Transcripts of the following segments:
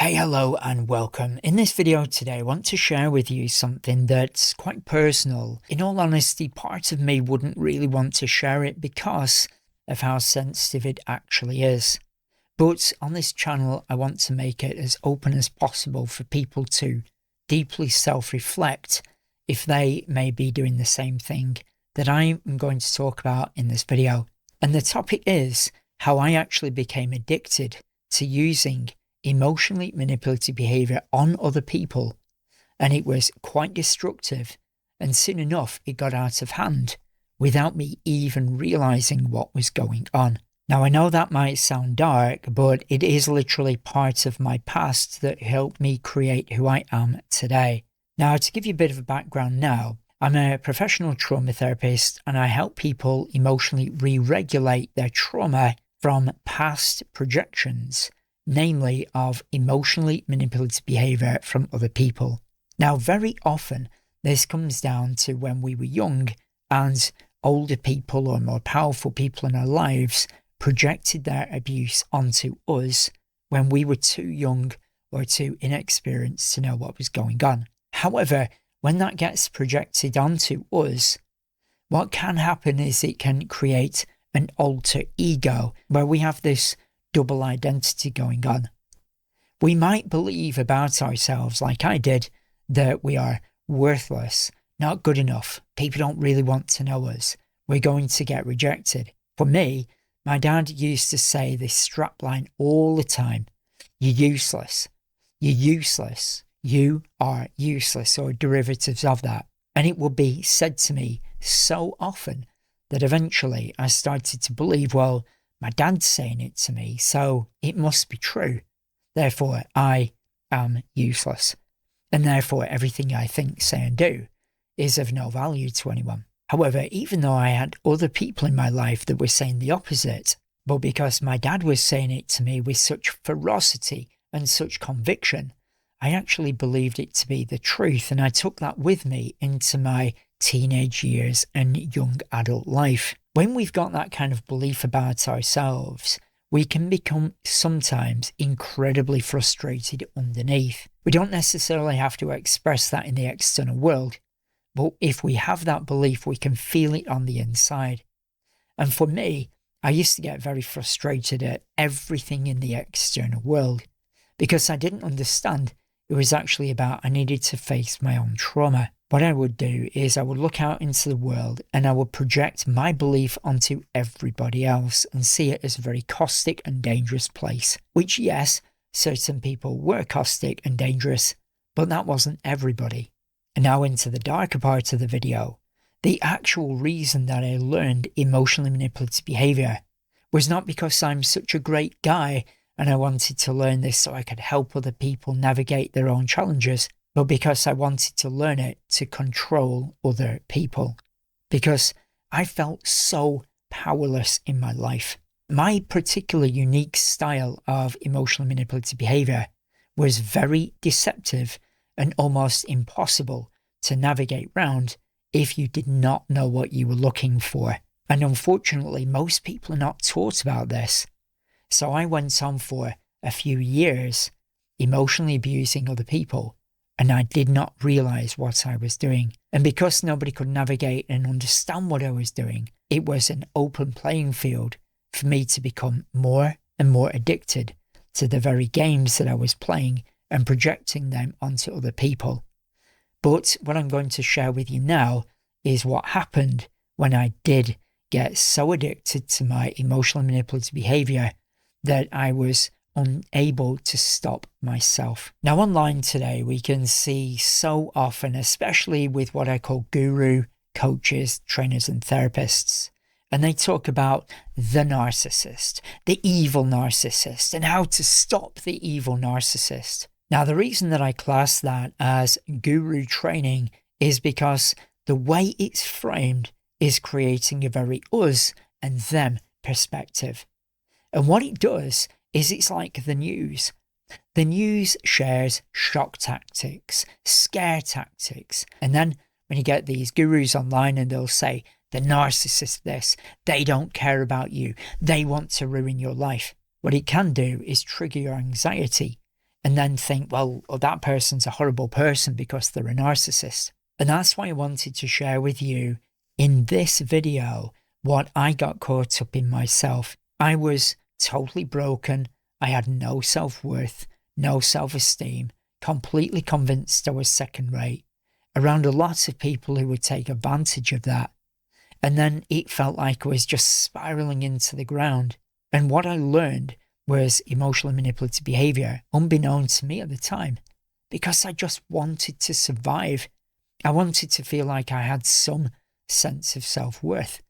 Hey, hello and welcome. In this video today, I want to share with you something that's quite personal. In all honesty, part of me wouldn't really want to share it because of how sensitive it actually is. But on this channel, I want to make it as open as possible for people to deeply self-reflect if they may be doing the same thing that I'm going to talk about in this video. And the topic is how I actually became addicted to using emotionally manipulative behaviour on other people, and it was quite destructive, and soon enough it got out of hand without me even realising what was going on. Now I know that might sound dark, but it is literally part of my past that helped me create who I am today. Now, to give you a bit of a background now, I'm a professional trauma therapist and I help people emotionally re-regulate their trauma from past projections, namely of emotionally manipulative behaviour from other people. Now, very often this comes down to when we were young and older people or more powerful people in our lives projected their abuse onto us when we were too young or too inexperienced to know what was going on. However, when that gets projected onto us, what can happen is it can create an alter ego where we have this double identity going on. We might believe about ourselves, like I did, that we are worthless, not good enough, people don't really want to know us, we're going to get rejected. For me, my dad used to say this strapline all the time: you're useless, you're useless, you are useless, or derivatives of that. And it would be said to me so often that eventually I started to believe, well, my dad's saying it to me, so it must be true. Therefore, I am useless. And therefore, everything I think, say, and do is of no value to anyone. However, even though I had other people in my life that were saying the opposite, but because my dad was saying it to me with such ferocity and such conviction, I actually believed it to be the truth, and I took that with me into my teenage years and young adult life. When we've got that kind of belief about ourselves, we can become sometimes incredibly frustrated underneath. We don't necessarily have to express that in the external world, but if we have that belief, we can feel it on the inside. And for me, I used to get very frustrated at everything in the external world because I didn't understand it was actually about I needed to face my own trauma. What I would do is I would look out into the world and I would project my belief onto everybody else and see it as a very caustic and dangerous place. Which, yes, certain people were caustic and dangerous, but that wasn't everybody. And now into the darker part of the video. The actual reason that I learned emotionally manipulative behaviour was not because I'm such a great guy and I wanted to learn this so I could help other people navigate their own challenges, but because I wanted to learn it to control other people. Because I felt so powerless in my life. My particular unique style of emotional manipulative behaviour was very deceptive and almost impossible to navigate round if you did not know what you were looking for. And unfortunately, most people are not taught about this. So I went on for a few years emotionally abusing other people, and I did not realise what I was doing. And because nobody could navigate and understand what I was doing, it was an open playing field for me to become more and more addicted to the very games that I was playing and projecting them onto other people. But what I'm going to share with you now is what happened when I did get so addicted to my emotional manipulative behaviour that I was unable to stop myself. Now, online today, we can see so often, especially with what I call guru coaches, trainers and therapists, and they talk about the narcissist, the evil narcissist, and how to stop the evil narcissist. Now, the reason that I class that as guru training is because the way it's framed is creating a very us and them perspective. And what it does is it's like the news. The news shares shock tactics, scare tactics, and then when you get these gurus online and they'll say, the narcissist this, they don't care about you, they want to ruin your life. What it can do is trigger your anxiety and then think, well, that person's a horrible person because they're a narcissist. And that's why I wanted to share with you in this video what I got caught up in myself. I was totally broken. I had no self-worth, no self-esteem, completely convinced I was second rate, around a lot of people who would take advantage of that. And then it felt like I was just spiraling into the ground. And what I learned was emotional manipulative behaviour, unbeknown to me at the time, because I just wanted to survive. I wanted to feel like I had some sense of self-worth.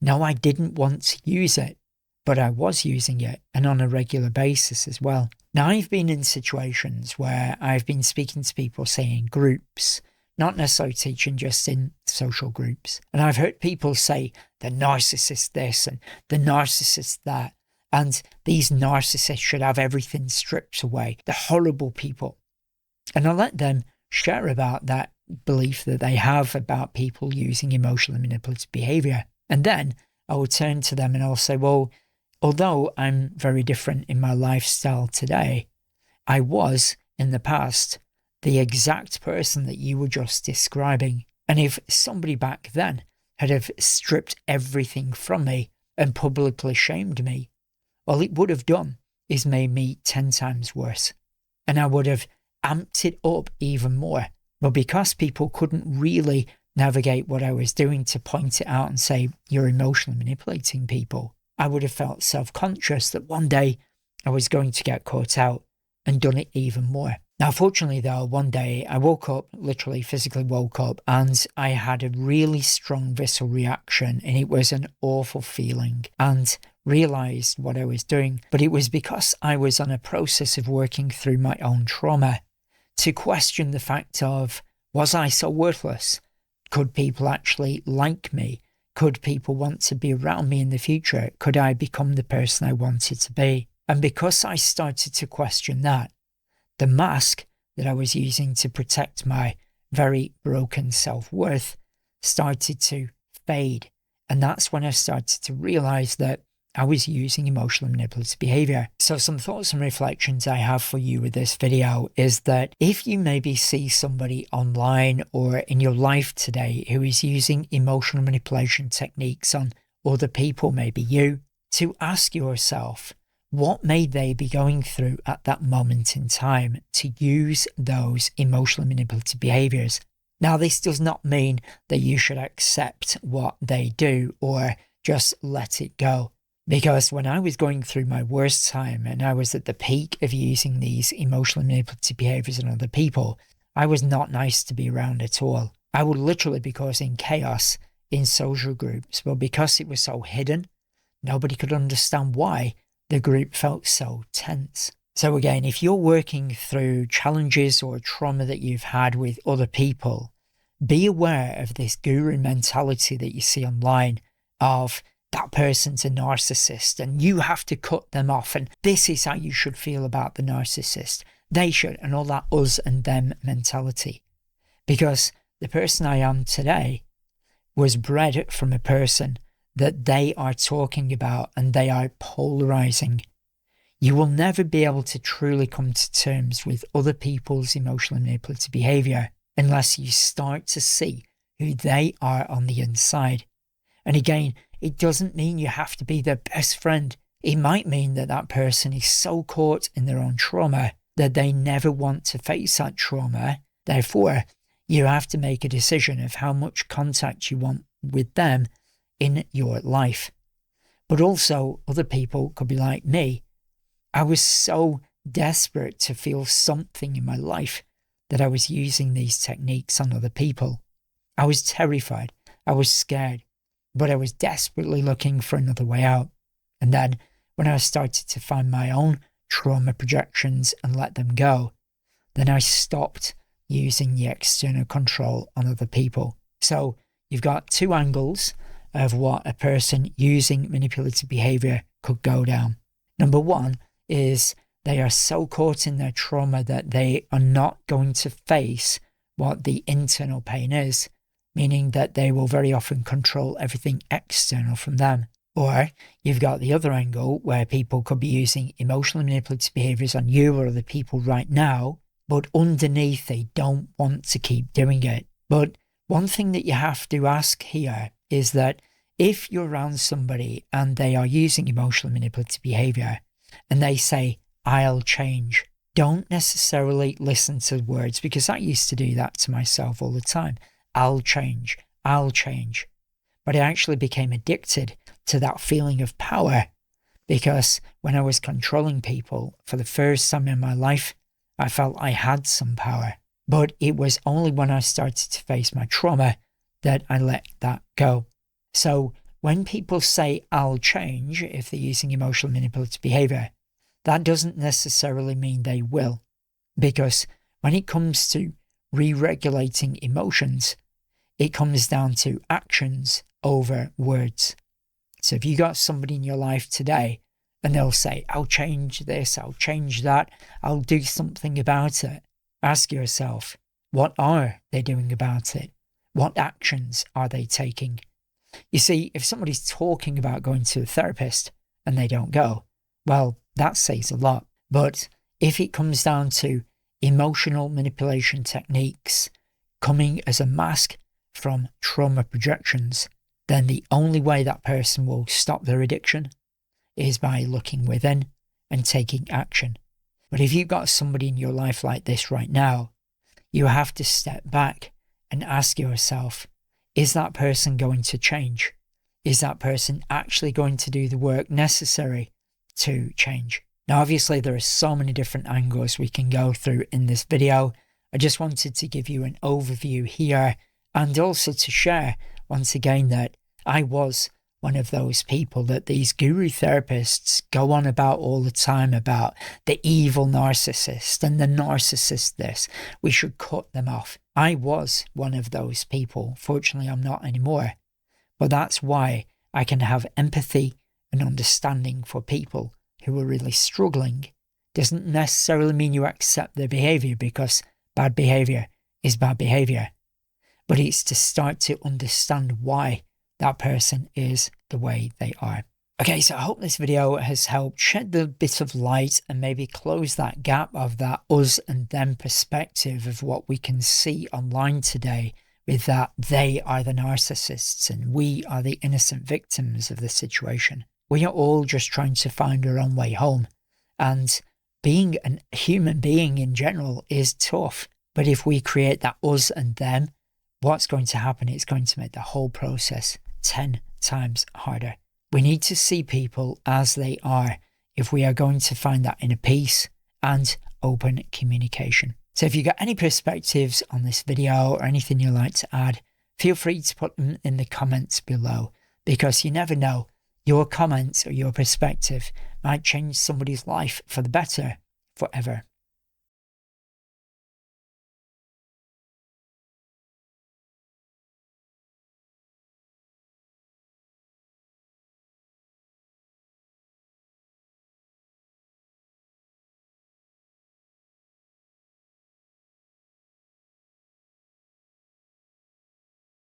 No, I didn't want to use it, but I was using it, and on a regular basis as well. Now, I've been in situations where I've been speaking to people, say in groups, not necessarily teaching, just in social groups. And I've heard people say, the narcissist this and the narcissist that, and these narcissists should have everything stripped away. The horrible people. And I let them share about that belief that they have about people using emotional manipulative behaviour. And then I will turn to them and I'll say, well, although I'm very different in my lifestyle today, I was in the past the exact person that you were just describing. And if somebody back then had have stripped everything from me and publicly shamed me, all it would have done is made me 10 times worse. And I would have amped it up even more. But because people couldn't really navigate what I was doing to point it out and say, you're emotionally manipulating people, I would have felt self-conscious that one day I was going to get caught out and done it even more. Now, fortunately though, one day I woke up, literally physically woke up, and I had a really strong visceral reaction, and it was an awful feeling, and realised what I was doing. But it was because I was on a process of working through my own trauma to question the fact of, was I so worthless? Could people actually like me? Could people want to be around me in the future? Could I become the person I wanted to be? And because I started to question that, the mask that I was using to protect my very broken self-worth started to fade. And that's when I started to realise that I was using emotional manipulative behaviour. So some thoughts and reflections I have for you with this video is that if you maybe see somebody online or in your life today who is using emotional manipulation techniques on other people, maybe you, to ask yourself, what may they be going through at that moment in time to use those emotional manipulative behaviours? Now, this does not mean that you should accept what they do or just let it go. Because when I was going through my worst time and I was at the peak of using these emotional manipulative behaviours on other people, I was not nice to be around at all. I would literally be causing chaos in social groups, but because it was so hidden, nobody could understand why the group felt so tense. So again, if you're working through challenges or trauma that you've had with other people, be aware of this guru mentality that you see online of that person's a narcissist and you have to cut them off and this is how you should feel about the narcissist. They should, and all that us and them mentality. Because the person I am today was bred from a person that they are talking about and they are polarizing. You will never be able to truly come to terms with other people's emotional manipulative behavior unless you start to see who they are on the inside. And again, it doesn't mean you have to be their best friend. It might mean that that person is so caught in their own trauma that they never want to face that trauma. Therefore, you have to make a decision of how much contact you want with them in your life. But also, other people could be like me. I was so desperate to feel something in my life that I was using these techniques on other people. I was terrified. I was scared. But I was desperately looking for another way out. And then when I started to find my own trauma projections and let them go, then I stopped using the external control on other people. So you've got two angles of what a person using manipulative behaviour could go down. Number one is they are so caught in their trauma that they are not going to face what the internal pain is, meaning that they will very often control everything external from them. Or you've got the other angle where people could be using emotionally manipulative behaviors on you or other people right now, but underneath they don't want to keep doing it. But one thing that you have to ask here is that if you're around somebody and they are using emotionally manipulative behavior and they say, I'll change, don't necessarily listen to words, because I used to do that to myself all the time. I'll change, I'll change. But I actually became addicted to that feeling of power, because when I was controlling people for the first time in my life, I felt I had some power. But it was only when I started to face my trauma that I let that go. So when people say, I'll change, if they're using emotional manipulative behavior, that doesn't necessarily mean they will. Because when it comes to re-regulating emotions, it comes down to actions over words. So if you got somebody in your life today and they'll say, I'll change this, I'll change that, I'll do something about it, ask yourself, what are they doing about it? What actions are they taking? You see, if somebody's talking about going to a therapist and they don't go, well, that says a lot. But if it comes down to emotional manipulation techniques coming as a mask from trauma projections, then the only way that person will stop their addiction is by looking within and taking action. But if you've got somebody in your life like this right now, you have to step back and ask yourself, is that person going to change? Is that person actually going to do the work necessary to change? Now, obviously, there are so many different angles we can go through in this video. I just wanted to give you an overview here, and also to share once again that I was one of those people that these guru therapists go on about all the time, about the evil narcissist and the narcissist this. We should cut them off. I was one of those people. Fortunately, I'm not anymore. But that's why I can have empathy and understanding for people who are really struggling. Doesn't necessarily mean you accept their behavior, because bad behavior is bad behavior. But it's to start to understand why that person is the way they are. Okay, so I hope this video has helped shed a bit of light and maybe close that gap of that us and them perspective of what we can see online today, with that they are the narcissists and we are the innocent victims of the situation. We are all just trying to find our own way home. And being a human being in general is tough. But if we create that us and them, what's going to happen? It's going to make the whole process 10 times harder. We need to see people as they are if we are going to find that inner peace and open communication. So if you've got any perspectives on this video or anything you'd like to add, feel free to put them in the comments below, because you never know, your comments or your perspective might change somebody's life for the better forever.